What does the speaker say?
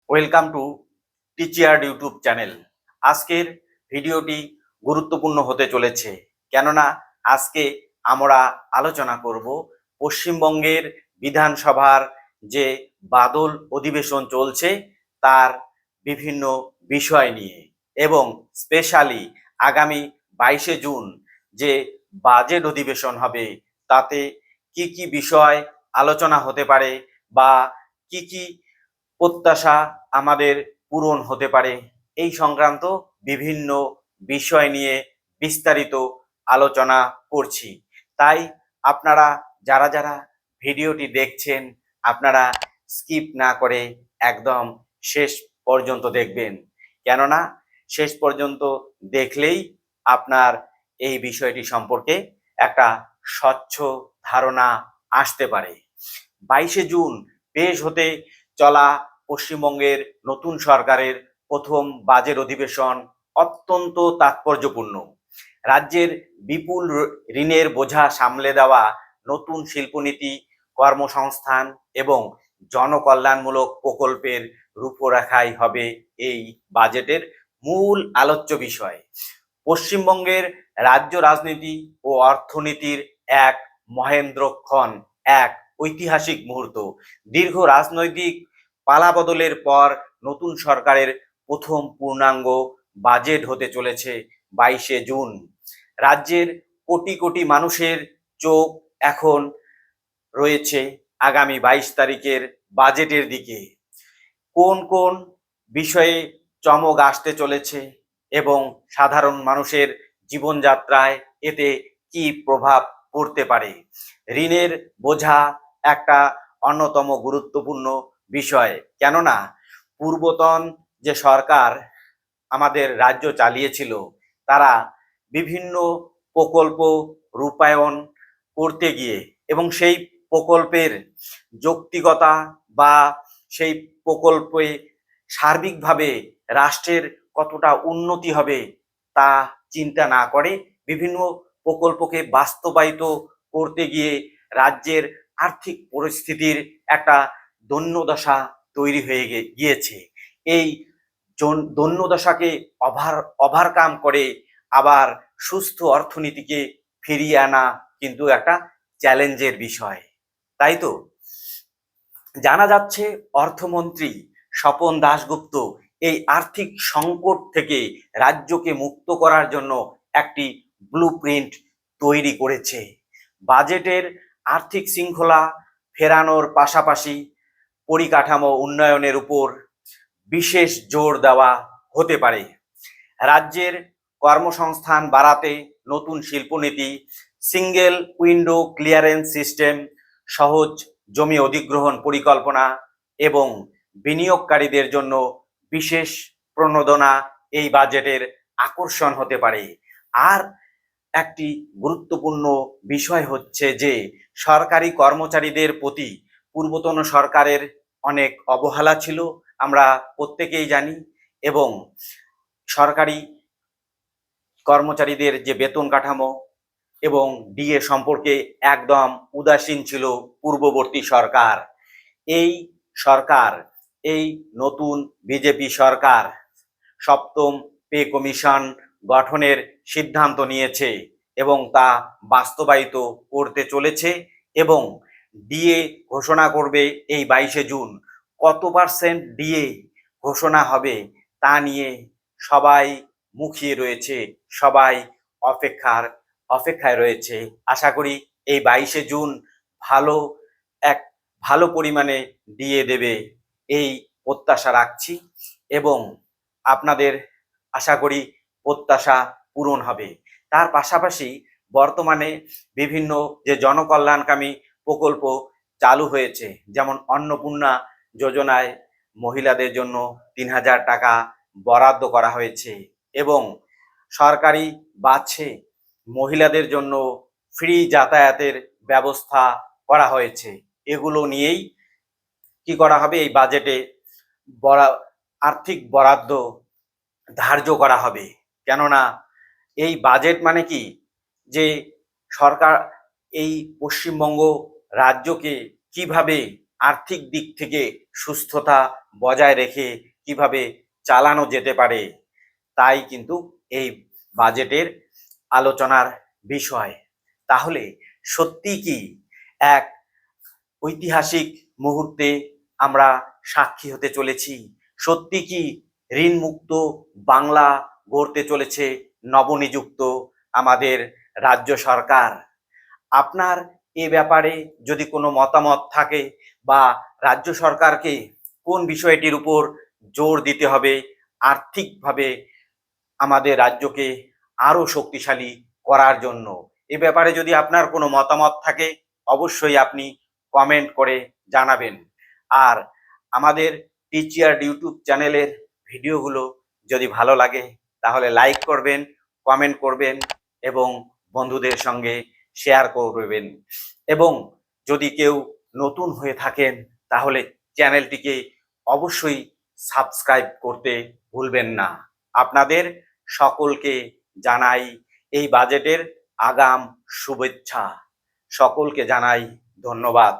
Welcome to টিচিয়ার YouTube channel. আজকের ভিডিওটি গুরুত্বপূর্ণ হতে চলেছে, কেননা আজকে আমরা আলোচনা করব পশ্চিমবঙ্গের বিধানসভার যে বাদল অধিবেশন চলছে তার বিভিন্ন বিষয় নিয়ে, এবং স্পেশালি আগামী 22শে জুন যে বাজেট অধিবেশন হবে তাতে কি কি বিষয় আলোচনা হতে পারে বা কি কি প্রত্যাশা আমাদের পূরণ হতে পারে, এই সংক্রান্ত বিভিন্ন বিষয় নিয়ে বিস্তারিত আলোচনা করছি। তাই আপনারা যারা যারা ভিডিওটি দেখছেন আপনারা স্কিপ না করে একদম শেষ পর্যন্ত দেখবেন, কেননা শেষ পর্যন্ত দেখলেই আপনার এই বিষয়টি সম্পর্কে একটা স্বচ্ছ ধারণা আসতে পারে। 22শে জুন পেশ হতে চলা পশ্চিমবঙ্গের নতুন সরকারের প্রথম বাজেট অধিবেশন অত্যন্ত তাৎপর্যপূর্ণ। রাজ্যের বিপুল ঋণের বোঝা সামলে দেওয়া, নতুন শিল্পনীতি, কর্মসংস্থান এবং জনকল্যাণমূলক প্রকল্পের রূপরেখাই হবে এই বাজেটের মূল আলোচ্য বিষয়। পশ্চিমবঙ্গের রাজ্য রাজনীতি ও অর্থনীতির এক মহেন্দ্রক্ষণ, এক ঐতিহাসিক মুহূর্ত। দীর্ঘ রাজনৈতিক পালাবদলের পর নতুন সরকারের প্রথম পূর্ণাঙ্গ বাজেট হতে চলেছে 22শে জুন। রাজ্যের কোটি কোটি মানুষের চোখ এখন রয়েছে আগামী 22 তারিখের বাজেটের দিকে। কোন কোন বিষয়ে চমক আসতে চলেছে এবং সাধারণ মানুষের জীবনযাত্রায় এতে কি প্রভাব পড়তে পারে। ঋণের বোঝা একটা অন্যতম গুরুত্বপূর্ণ বিষয়, কেননা পূর্বতন যে সরকার আমাদের রাজ্য চালিয়েছিল তারা বিভিন্ন প্রকল্প রূপায়ণ করতে গিয়ে এবং সেই প্রকল্পের যৌক্তিকতা বা সেই প্রকল্পে সার্বিকভাবে রাষ্ট্রের কতটা উন্নতি হবে তা চিন্তা না করে বিভিন্ন প্রকল্পকে বাস্তবায়িত করতে গিয়ে রাজ্যের আর্থিক পরিস্থিতির একটা দৈন্যদশা তৈরি হয়ে গিয়েছে। এই দৈন্যদশাকে ওভারকাম করে আবার সুস্থ অর্থনীতিকে ফিরিয়ে আনা কিন্তু একটা চ্যালেঞ্জের বিষয়, তাই তো? জানা যাচ্ছে অর্থমন্ত্রী স্বপন দাশগুপ্ত এই আর্থিক সংকট থেকে রাজ্যকে মুক্ত করার জন্য একটি ব্লুপ্রিন্ট তৈরি করেছে। বাজেটের আর্থিক শৃঙ্খলা ফেরানোর পাশাপাশি পরিকাঠামো উন্নয়নের উপর বিশেষ জোর দেওয়া হতে পারে। রাজ্যের কর্মসংস্থান বাড়াতে নতুন শিল্পনীতি, সিঙ্গেল উইন্ডো ক্লিয়ারেন্স সিস্টেম, সহজ জমি অধিগ্রহণ পরিকল্পনা এবং বিনিয়োগকারীদের জন্য বিশেষ প্রণোদনা এই বাজেটের আকর্ষণ হতে পারে। আর একটি গুরুত্বপূর্ণ বিষয় হচ্ছে যে সরকারি কর্মচারীদের প্রতি পূর্বতন সরকারের অনেক অবহেলা ছিল, আমরা প্রত্যেকেই জানি, এবং সরকারি কর্মচারীদের যে বেতন কাঠামো এবং ডিএ সম্পর্কে একদম উদাসীন ছিল পূর্ববর্তী সরকার। এই সরকার, এই নতুন বিজেপি সরকার সপ্তম পে কমিশন গঠনের সিদ্ধান্ত নিয়েছে এবং তা বাস্তবায়িত করতে চলেছে, এবং ডিএ ঘোষণা করবে এই 22শে জুন। কত পার্সেন্ট ডিএ ঘোষণা হবে তা নিয়ে সবাই মুখিয়ে রয়েছে, সবাই অপেক্ষায় রয়েছে। আশা করি এই 22শে জুন ভালো ভালো পরিমাণে দিয়ে দেবে এই প্রত্যাশা রাখছি, এবং আপনাদের আশা করি প্রত্যাশা পূরণ হবে। তার পাশাপাশি বর্তমানে বিভিন্ন যে জনকল্যাণকামী প্রকল্প চালু হয়েছে, যেমন অন্নপূর্ণা যোজনায় মহিলাদের জন্য 3000 টাকা বরাদ্দ করা হয়েছে, এবং সরকারি বাসে মহিলাদের জন্য ফ্রি যাতায়াতের ব্যবস্থা করা হয়েছে। এগুলো নিয়েই কি করা হবে, এই বাজেটে আর্থিক বরাদ্দ ধার্য করা হবে। কেননা এই বাজেট মানে কি, যে সরকার এই পশ্চিমবঙ্গ রাজ্যকে কিভাবে আর্থিক দিক থেকে সুস্থতা বজায় রেখে কিভাবে চালানো যেতে পারে, তাই কিন্তু এই বাজেটের আলোচনার বিষয়। তাহলে সত্যি কি এক ঐতিহাসিক মুহূর্তে আমরা সাক্ষী হতে চলেছি? সত্যি কি ঋণমুক্ত বাংলা গড়তে চলেছে নবনিযুক্ত আমাদের রাজ্য সরকার? আপনার এ ব্যাপারে যদি কোনো মতামত থাকে, বা রাজ্য সরকারকে কোন বিষয়টির উপর জোর দিতে হবে আর্থিকভাবে আমাদের রাজ্যকে আরো শক্তিশালী করার জন্য, এ ব্যাপারে যদি আপনার কোনো মতামত থাকে অবশ্যই আপনি কমেন্ট করে জানাবেন। আর আমাদের টিচিয়ার ইউটিউব চ্যানেলের ভিডিওগুলো যদি ভালো লাগে তাহলে লাইক করবেন, কমেন্ট করবেন এবং বন্ধুদের সঙ্গে শেয়ার করবেন। এবং যদি কেউ নতুন হয়ে থাকেন তাহলে চ্যানেলটিকে অবশ্যই সাবস্ক্রাইব করতে ভুলবেন না। আপনাদের সকলকে জানাই এই বাজেটের আগাম শুভেচ্ছা। সকলকে জানাই ধন্যবাদ।